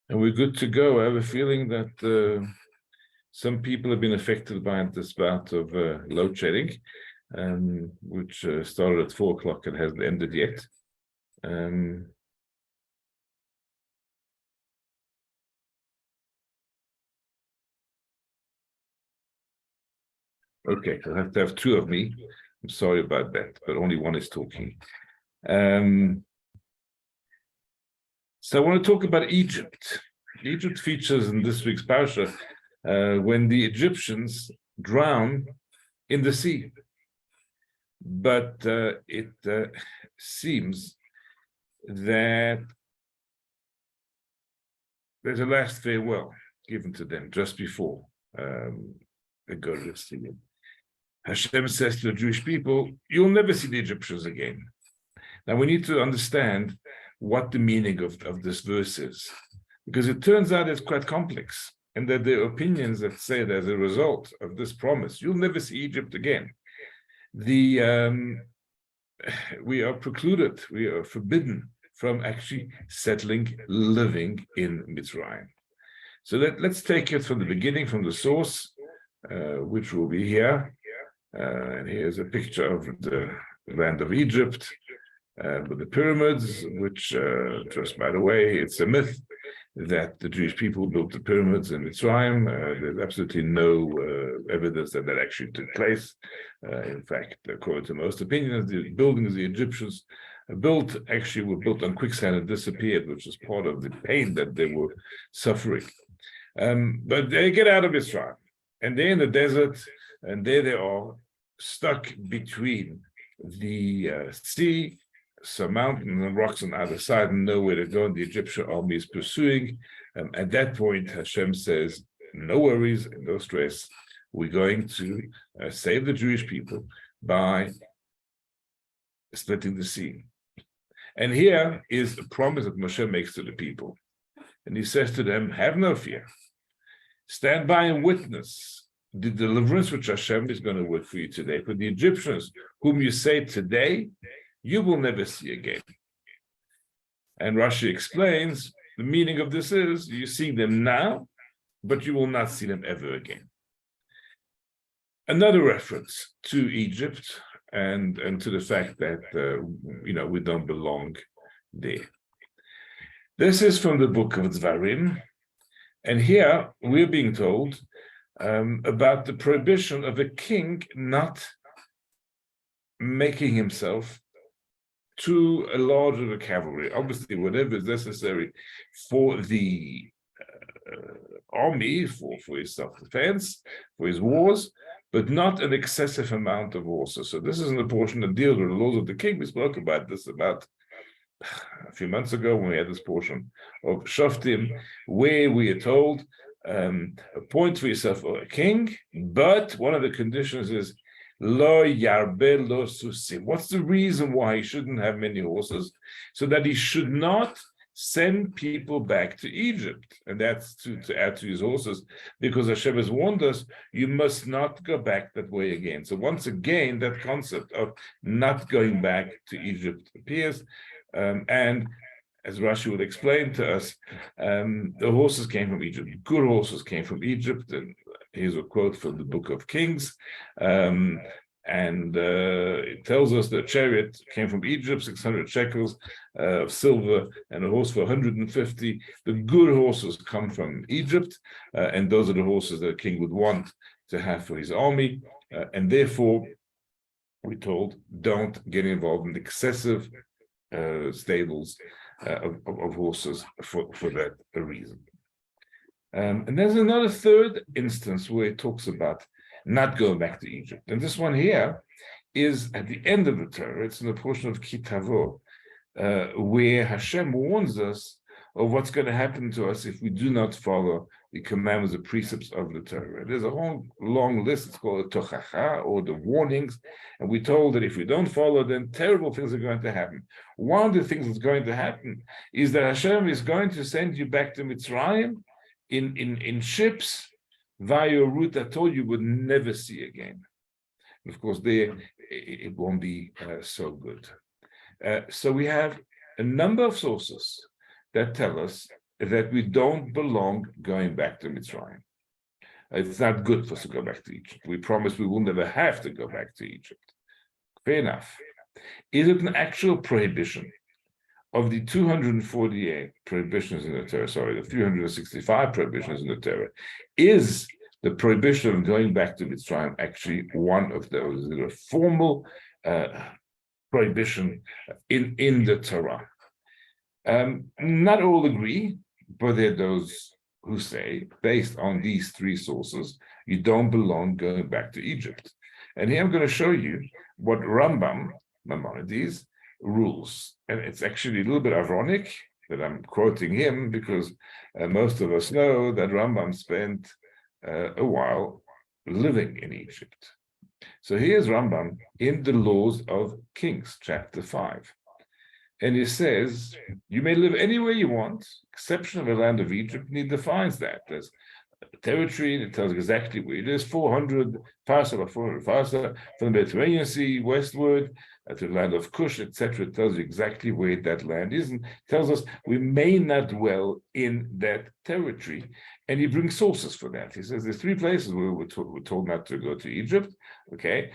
And we're good to go. I have a feeling that some people have been affected by this bout of load shedding, which started at 4 o'clock and hasn't ended yet. Okay, I'll have to have two of me. I'm sorry about that, but only one is talking. So I want to talk about Egypt. Egypt features in this week's parasha when the Egyptians drown in the sea. But it seems that there's a last farewell given to them just before they go to the sea. Hashem says to the Jewish people, you'll never see the Egyptians again. Now we need to understand what the meaning of this verse is, because it turns out it's quite complex, and that there are opinions that say that as a result of this promise, you'll never see Egypt again. We are precluded, we are forbidden from actually settling, living in Mitzrayim. So let's take it from the beginning, from the source, which will be here. And here's a picture of the land of Egypt with the pyramids, which, just by the way, it's a myth that the Jewish people built the pyramids in Mitzrayim. There's absolutely no evidence that that actually took place. In fact, according to most opinions, the buildings the Egyptians built actually were built on quicksand and disappeared, which was part of the pain that they were suffering. But they get out of Mitzrayim, and they're in the desert, and there they are, stuck between the sea, some mountain and rocks on either side, and nowhere to go, and the Egyptian army is pursuing. At that point, Hashem says, no worries, no stress. We're going to save the Jewish people by splitting the sea. And here is a promise that Moshe makes to the people. And he says to them, have no fear. Stand by and witness the deliverance which Hashem is going to work for you today. For the Egyptians, whom you say today, you will never see again. And Rashi explains, the meaning of this is, you see them now, but you will not see them ever again. Another reference to Egypt and to the fact that, we don't belong there. This is from the book of Dvarim. And here we're being told about the prohibition of a king not making himself too large of a cavalry. Obviously, whatever is necessary for the army, for his self-defense, for his wars, but not an excessive amount of horses. So this is a portion that deals with the laws of the king. We spoke about this about a few months ago when we had this portion of Shoftim, where we are told, appoint for yourself a king, but one of the conditions is lo yarbe lo susim. What's the reason why he shouldn't have many horses? So that he should not send people back to Egypt. And that's to add to his horses, because Hashem has warned us, you must not go back that way again. So once again, that concept of not going back to Egypt appears. And as Rashi will explain to us, the horses came from Egypt. Good horses came from Egypt. And here's a quote from the book of Kings. It tells us that a chariot came from Egypt, 600 shekels of silver, and a horse for 150. The good horses come from Egypt, and those are the horses that a king would want to have for his army. And therefore, we're told, don't get involved in excessive stables of horses for that reason. And there's another third instance where it talks about not going back to Egypt. And this one here is at the end of the Torah. It's in the portion of Kitavo, where Hashem warns us of what's going to happen to us if we do not follow the commandments, the precepts of the Torah. There's a whole long list. It's called the Tochacha, or the warnings. And we're told that if we don't follow, then terrible things are going to happen. One of the things that's going to happen is that Hashem is going to send you back to Mitzrayim in ships via a route that told you would never see again. And of course, there it won't be so good. So we have a number of sources that tell us that we don't belong going back to Mitzrayim. It's not good for us to go back to Egypt. We promise we will never have to go back to Egypt. Fair enough. Is it an actual prohibition of the 248 prohibitions in the Torah, the 365 prohibitions in the Torah? Is the prohibition of going back to Mitzrayim actually one of those? Is it a formal prohibition in the Torah? Not all agree, but there are those who say, based on these three sources, you don't belong going back to Egypt. And here I'm going to show you what Rambam, Maimonides, rules. And it's actually a little bit ironic that I'm quoting him, because most of us know that Rambam spent a while living in Egypt. So here's Rambam in the Laws of Kings, chapter 5. And he says, you may live anywhere you want, exception of the land of Egypt, and he defines that. There's a territory, and it tells exactly where it is, 400 farsa from the Mediterranean Sea westward to the land of Cush, etc. It tells you exactly where that land is, and tells us we may not dwell in that territory. And he brings sources for that. He says there's three places where we're told not to go to Egypt. Okay,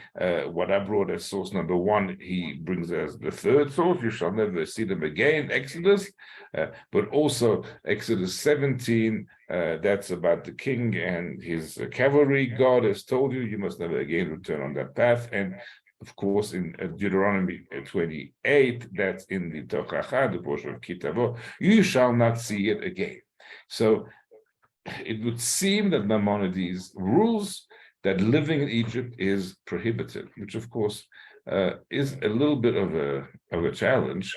what I brought as source number one, he brings as the third source. You shall never see them again, Exodus, but also Exodus 17. That's about the king and his cavalry. God has told you must never again return on that path. And of course, in Deuteronomy 28, that's in the Tochacha, the portion of Kitavo, you shall not see it again. So it would seem that Maimonides rules that living in Egypt is prohibited, which of course is a little bit of a challenge,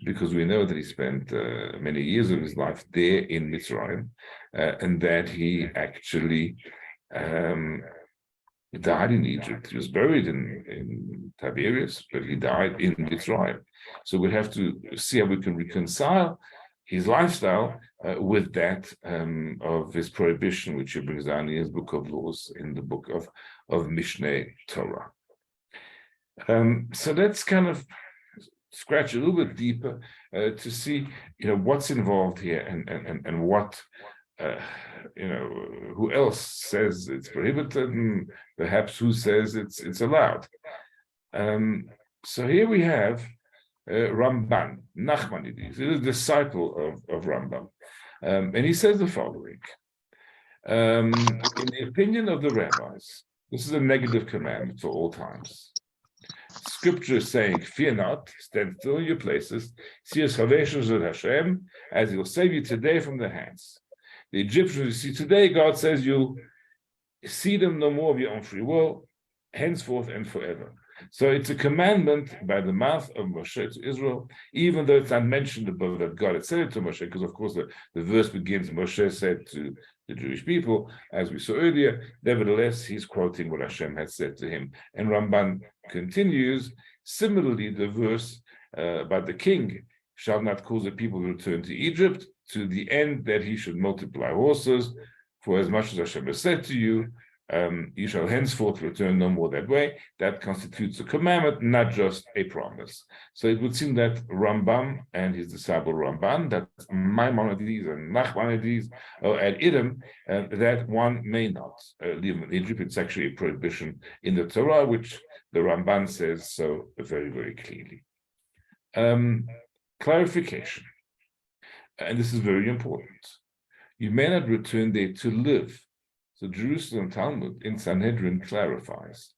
because we know that he spent many years of his life there in Mitzrayim, and that he actually died in Egypt. He was buried in Tiberias, but he died in Mitzrayim. So we have to see how we can reconcile his lifestyle with that of his prohibition, which he brings down in his book of laws, in the book of Mishneh Torah. So let's kind of scratch a little bit deeper to see, what's involved here, and what, who else says it's prohibited, and perhaps who says it's allowed. So here we have Ramban, Nachmanides, he is a disciple of Rambam. And he says the following. In the opinion of the rabbis, this is a negative commandment for all times. Scripture is saying, fear not, stand still in your places, see your salvation of Hashem, as he will save you today from their hands. The Egyptians you see today, God says you'll see them no more of your own free will, henceforth and forever. So it's a commandment by the mouth of Moshe to Israel, even though it's not mentioned above that God had said it to Moshe, because of course the verse begins, Moshe said to the Jewish people, as we saw earlier. Nevertheless, he's quoting what Hashem had said to him. And Ramban continues, similarly, the verse about the king shall not cause the people to return to Egypt, to the end that he should multiply horses, for as much as Hashem has said to you, you shall henceforth return no more that way. That constitutes a commandment, not just a promise. So it would seem that Rambam and his disciple Ramban, that Maimonides and Nachmanides, or ad idem, that one may not live in Egypt. It's actually a prohibition in the Torah, which the Ramban says so very, very clearly. Clarification, and this is very important. You may not return there to live. So Jerusalem Talmud in Sanhedrin clarifies,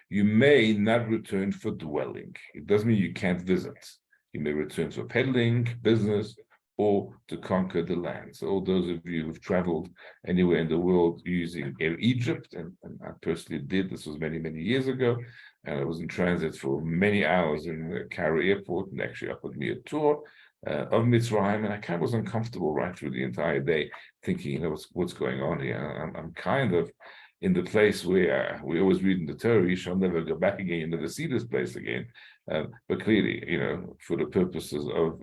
you may not return for dwelling. It doesn't mean you can't visit. You may return for peddling, business, or to conquer the land. So all those of you who've traveled anywhere in the world using Air Egypt, and I personally did, this was many, many years ago, and I was in transit for many hours in the Cairo airport, and actually offered me a tour of Mitzrayim, and I kind of was uncomfortable right through the entire day, thinking, what's going on here? I'm kind of in the place where we always read in the Torah, you shall never go back again, you never see this place again. But clearly, for the purposes of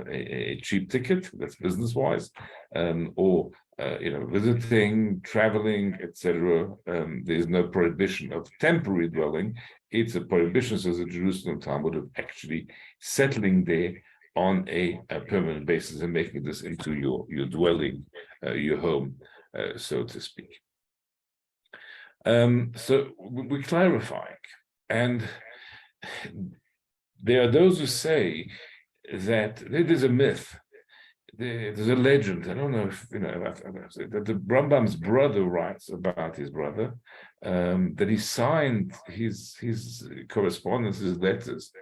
a cheap ticket, that's business-wise, or visiting, traveling, etc., there's no prohibition of temporary dwelling. It's a prohibition, says the Jerusalem Talmud, of actually settling there on a permanent basis and making this into your dwelling, your home, so to speak. So we're clarifying, and there are those who say that there's a myth, there's a legend. I don't know if that the Rambam's brother writes about his brother, that he signed his correspondence, his letters,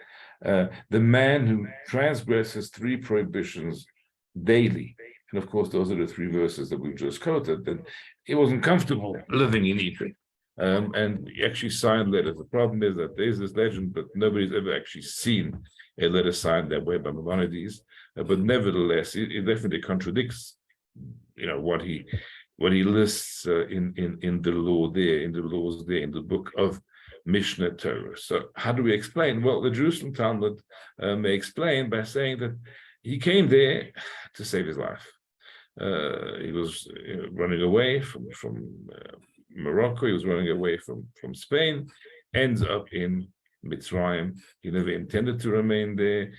the man who transgresses 3 prohibitions daily. And of course, those are the 3 verses that we've just quoted. That he wasn't comfortable living in Egypt. And he actually signed letters. The problem is that there's this legend, but nobody's ever actually seen a letter signed that way by Maimonides. But nevertheless, it definitely contradicts, what he lists in the law there, in the laws there, in the book of Mishneh Torah. So how do we explain? Well, the Jerusalem Talmud may explain by saying that he came there to save his life. He was running away from Morocco. He was running away from Spain, ends up in Mitzrayim. He never intended to remain there,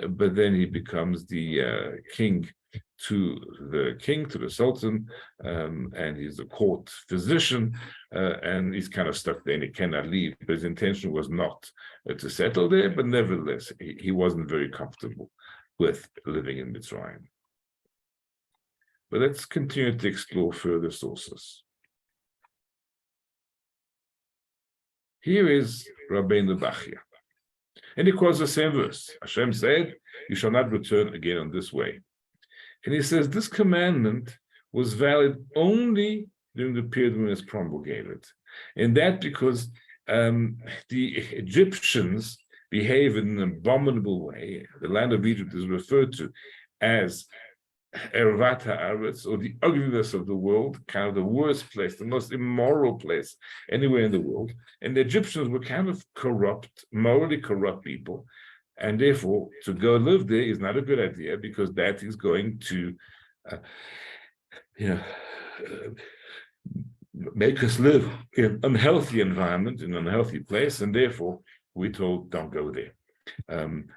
but then he becomes the king to the Sultan, and he's a court physician, and he's kind of stuck there and he cannot leave. But his intention was not to settle there, but nevertheless, he wasn't very comfortable with living in Mitzrayim. But let's continue to explore further sources. Here is Rabbeinu Bachya, and he quotes the same verse. Hashem said, "You shall not return again on this way." And he says this commandment was valid only during the period when it was promulgated, and that because the Egyptians behave in an abominable way. The land of Egypt is referred to as Ervat Haaretz, or the ugliness of the world, kind of the worst place, the most immoral place anywhere in the world. And the Egyptians were kind of corrupt, morally corrupt people. And therefore, to go live there is not a good idea, because that is going to, make us live in an unhealthy environment, in an unhealthy place. And therefore, we're told, don't go there. And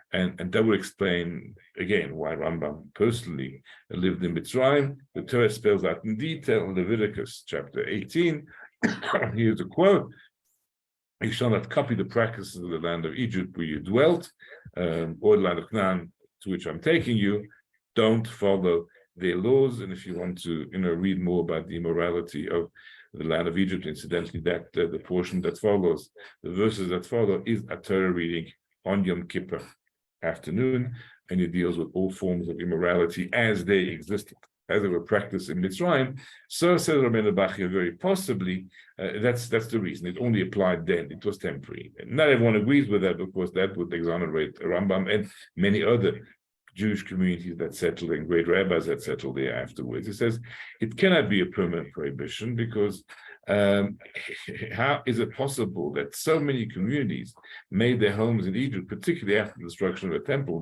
that would explain again why Rambam personally lived in Mitzrayim. The Torah spells out in detail in Leviticus chapter 18. Here's a quote: "You shall not copy the practices of the land of Egypt where you dwelt, or the land of Canaan to which I'm taking you. Don't follow their laws." And if you want to read more about the immorality of the land of Egypt, incidentally, that the portion that follows, the verses that follow, is a Torah reading on Yom Kippur afternoon, and it deals with all forms of immorality as they existed, as they were practiced in Mitzrayim. So says Rabbeinu Bachya, very possibly that's the reason. It only applied then. It was temporary. And not everyone agrees with that, because that would exonerate Rambam and many other Jewish communities that settled, and great rabbis that settled there afterwards. He says it cannot be a permanent prohibition, because how is it possible that so many communities made their homes in Egypt, particularly after the destruction of the temple?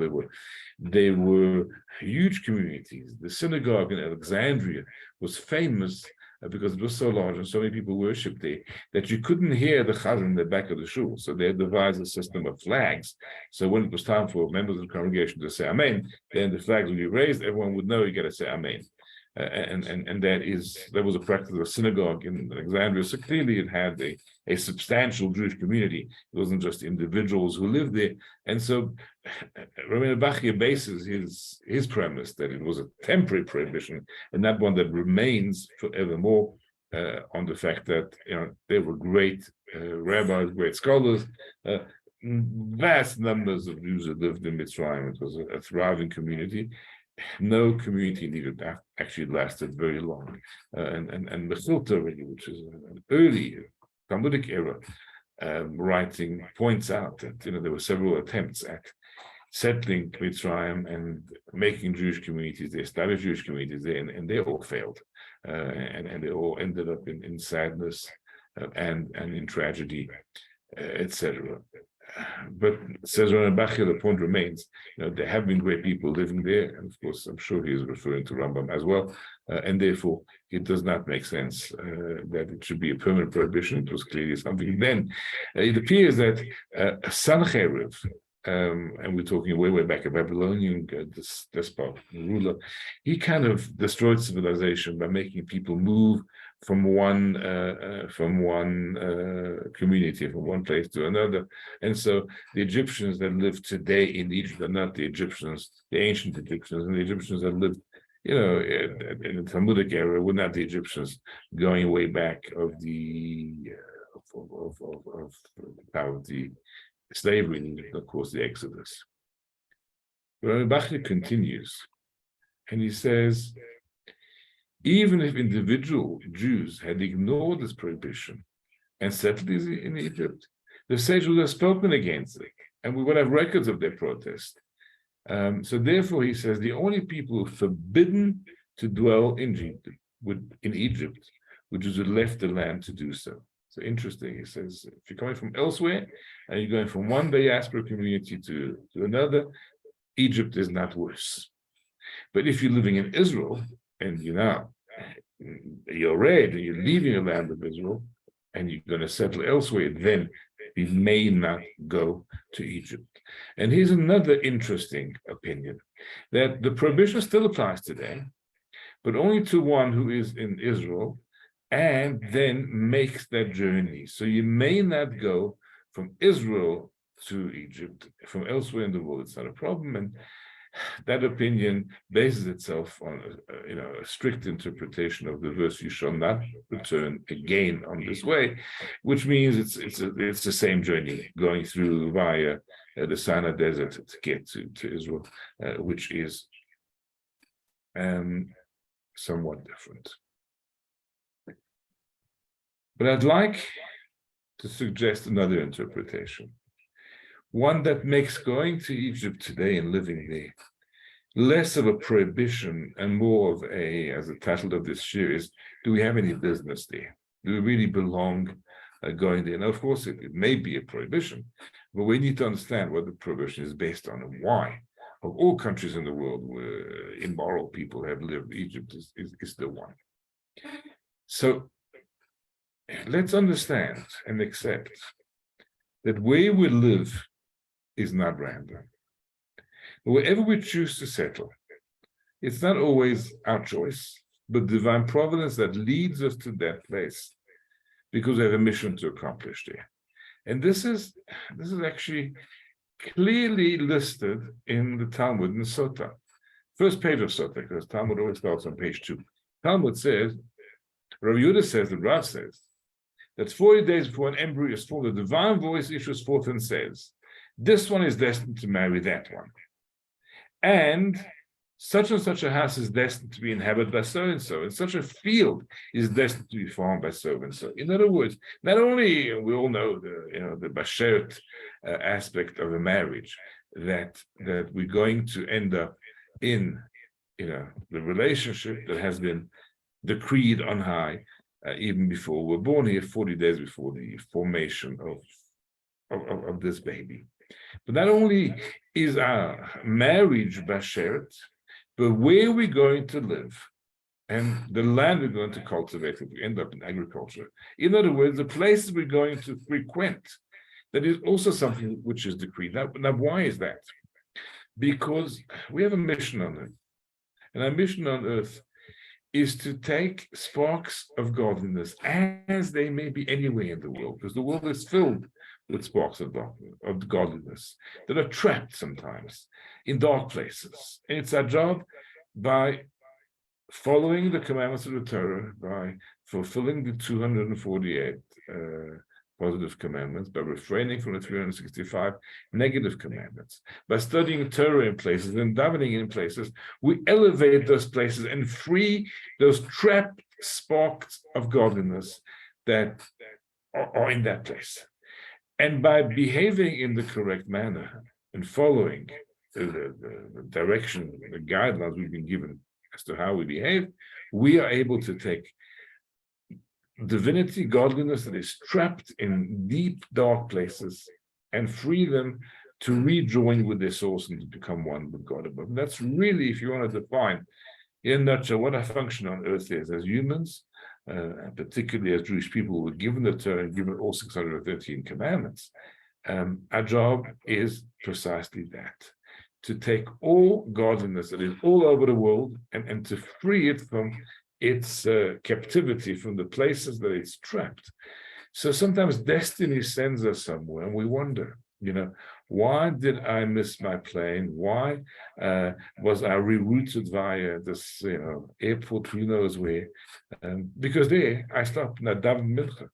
They were huge communities. The synagogue in Alexandria was famous because it was so large and so many people worshipped there that you couldn't hear the chazan in the back of the shul. So they had devised a system of flags. So when it was time for members of the congregation to say Amen, then the flags would be raised. Everyone would know you got to say Amen. And that was a practice of a synagogue in Alexandria. So clearly it had a substantial Jewish community. It wasn't just individuals who lived there. And so Rabbeinu Bachya bases his premise that it was a temporary prohibition, and not one that remains forevermore, on the fact that there were great rabbis, great scholars, vast numbers of Jews that lived in Mitzrayim. It was a thriving community. No community in Egypt actually lasted very long, and Mechilta, really, which is an early Talmudic era writing, points out that there were several attempts at settling Mitzrayim and making Jewish communities, they established Jewish communities there, and they all failed, and they all ended up in sadness and in tragedy, etc. But says Rabbeinu Bachya, the point remains, there have been great people living there, and of course, I'm sure he is referring to Rambam as well, and therefore it does not make sense that it should be a permanent prohibition. It was clearly something then. It appears that Sancheriv, and we're talking way back, a Babylonian despot ruler, he kind of destroyed civilization by making people move from one community, from one place to another. And so the Egyptians that live today in Egypt are not the Egyptians, the ancient Egyptians, and the Egyptians that lived, in the Talmudic era were not the Egyptians going way back of the slavery, and of course the Exodus. Rabbi Bachya continues, and he says, even if individual Jews had ignored this prohibition and settled in Egypt, the sage would have spoken against it, and we would have records of their protest. So therefore, he says, the only people forbidden to dwell in Egypt, which is who left the land to do so. So interesting, he says, if you're coming from elsewhere and you're going from one diaspora community to another, Egypt is not worse. But if you're living in Israel and you're red and you're leaving the land of Israel and you're going to settle elsewhere, then you may not go to Egypt. And here's another interesting opinion, that the prohibition still applies today, but only to one who is in Israel and then makes that journey. So you may not go from Israel to Egypt. From elsewhere in the world, it's not a problem. And that opinion bases itself on a strict interpretation of the verse, "You shall not return again on this way," which means it's the same journey going through via the Sinai Desert to get to Israel, which is somewhat different. But I'd like to suggest another interpretation, one that makes going to Egypt today and living there less of a prohibition and more of as the title of this series, do we have any business there? Do we really belong going there? Now, of course, it may be a prohibition, but we need to understand what the prohibition is based on and why. Of all countries in the world where immoral people have lived, Egypt is the one. So let's understand and accept that where we live is not random. Wherever we choose to settle, it's not always our choice, but divine providence that leads us to that place because we have a mission to accomplish there. And this is actually clearly listed in the Talmud in Sota. First page of Sota, because Talmud always starts on page 2. Talmud says, Rav Yehuda says, the Rav says, that 40 days before an embryo is formed, the divine voice issues forth and says, this one is destined to marry that one. And such a house is destined to be inhabited by so-and-so, and such a field is destined to be farmed by so-and-so. In other words, not only we all know the bashert aspect of a marriage, that we're going to end up in the relationship that has been decreed on high even before we're born here, 40 days before the formation of this baby. But not only is our marriage bashert, but where we're going to live and the land we're going to cultivate if we end up in agriculture. In other words, the places we're going to frequent, that is also something which is decreed. Now why is that? Because we have a mission on earth. And our mission on earth is to take sparks of godliness as they may be anywhere in the world, because the world is filled with sparks of godliness that are trapped sometimes in dark places. And it's our job, by following the commandments of the Torah, by fulfilling the 248 positive commandments, by refraining from the 365 negative commandments, by studying Torah in places and davening in places, we elevate those places and free those trapped sparks of godliness that are in that place. And by behaving in the correct manner and following the direction, the guidelines we've been given as to how we behave, we are able to take divinity, godliness that is trapped in deep, dark places and free them to rejoin with their source and to become one with God above. And that's really, if you want to define in a nutshell what our function on earth is as humans, and particularly as Jewish people, were given the Torah and given all 613 commandments. Our job is precisely that, to take all godliness that is all over the world and to free it from its captivity, from the places that it's trapped. So sometimes destiny sends us somewhere and we wonder, why did I miss my plane? Why was I rerouted via this, airport, who knows where? Because there I stopped in Daven Mincha.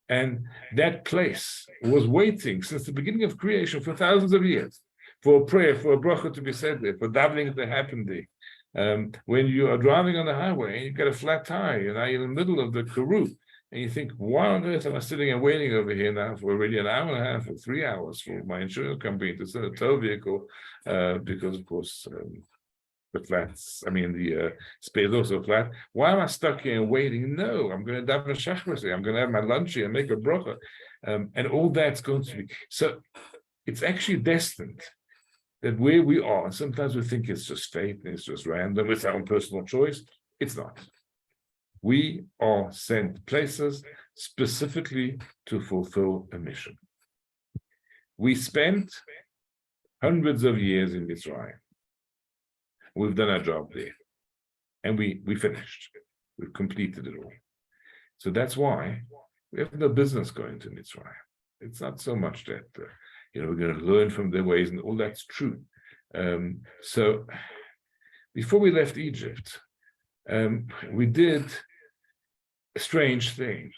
And that place was waiting since the beginning of creation for thousands of years for a prayer, for a bracha to be said there, for davening to happen there. When you are driving on the highway and you get a flat tire, and you're in the middle of the Karoo, and you think, why on earth am I sitting and waiting over here now for already an hour and a half or 3 hours for my insurance company to send a tow vehicle? Because, of course, the flats, the space is also flat. Why am I stuck here and waiting? No, I'm going to daven shachris. I'm going to have my lunch here and make a bracha. And all that's going to be. So it's actually destined that where we are, sometimes we think it's just fate and it's just random, it's our own personal choice. It's not. We are sent places specifically to fulfill a mission. We spent hundreds of years in Mitzrayim. We've done our job there. And we finished. We've completed it all. So that's why we have no business going to Mitzrayim. It's not so much that we're going to learn from their ways, and all that's true. So before we left Egypt, we did a strange thing.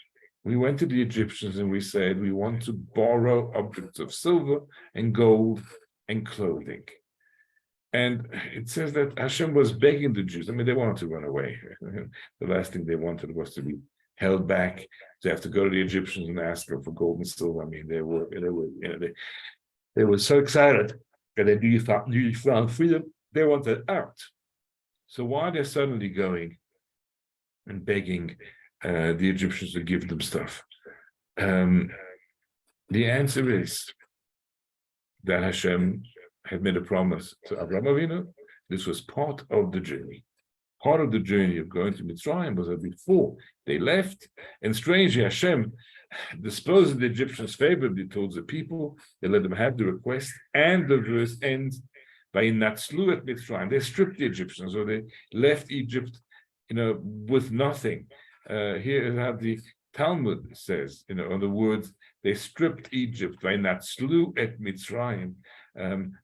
We went to the Egyptians and we said, we want to borrow objects of silver and gold and clothing. And it says that Hashem was begging the Jews. They wanted to run away. The last thing they wanted was to be held back, to have to go to the Egyptians and ask them for gold and silver. They were so excited that they found freedom. They wanted out. So why they're suddenly going and begging the Egyptians to give them stuff? The answer is that Hashem had made a promise to Avraham Avinu. This was part of the journey. Part of the journey of going to Mitzrayim was that before they left, and strangely, Hashem disposed of the Egyptians favorably towards the people. They let them have the request, and the verse ends by Natslu at Mitzrayim. They stripped the Egyptians, or they left Egypt, with nothing. Here is how the Talmud says, on the words, they stripped Egypt by Natslu at Mitzrayim.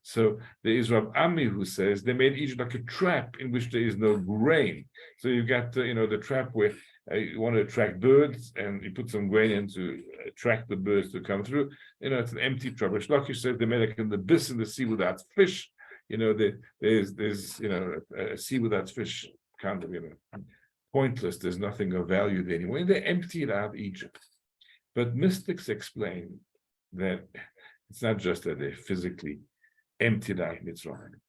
So there is Rav Ami who says they made Egypt like a trap in which there is no grain. So you got the trap where you want to attract birds and you put some grain in to attract the birds to come through. It's an empty trap. Shlaki said they made like an abyss in the sea without fish. There's a sea without fish, kind of pointless. There's nothing of value there anymore. And they emptied out Egypt. But mystics explain that it's not just that they physically emptied out Mitzrayim.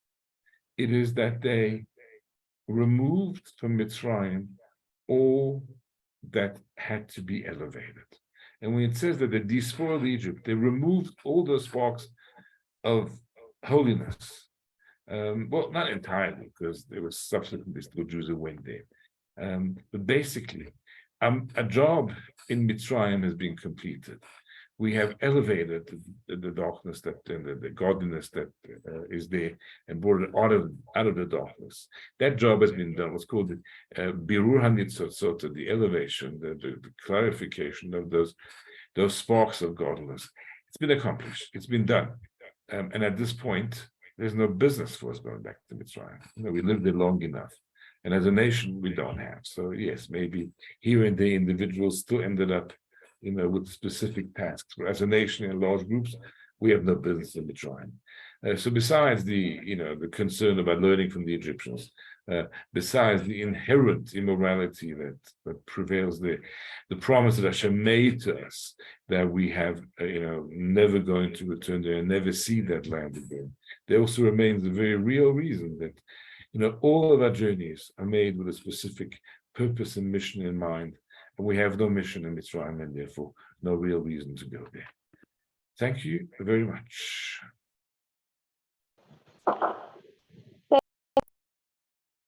It is that they removed from Mitzrayim all that had to be elevated. And when it says that they despoiled Egypt, they removed all those sparks of holiness. Well, not entirely, because there was subsequently still Jews who went there. But basically, a job in Mitzrayim has been completed. We have elevated the darkness and the godliness that is there and brought it out of the darkness. That job has been done. What's called the Birur HaNitzotzot, the elevation, the clarification of those sparks of godliness. It's been accomplished. It's been done. And at this point, there's no business for us going back to Mitzrayim. We lived there long enough. And as a nation, we don't have. So yes, maybe here and there individuals still ended up with specific tasks. But as a nation in large groups, we have no business in Mitzrayim. So besides the concern about learning from the Egyptians, besides the inherent immorality that prevails there, the promise that Hashem made to us that we have, never going to return there and never see that land again, there also remains a very real reason that, all of our journeys are made with a specific purpose and mission in mind. And we have no mission in Mitzrayim and therefore no real reason to go there. Thank you very much.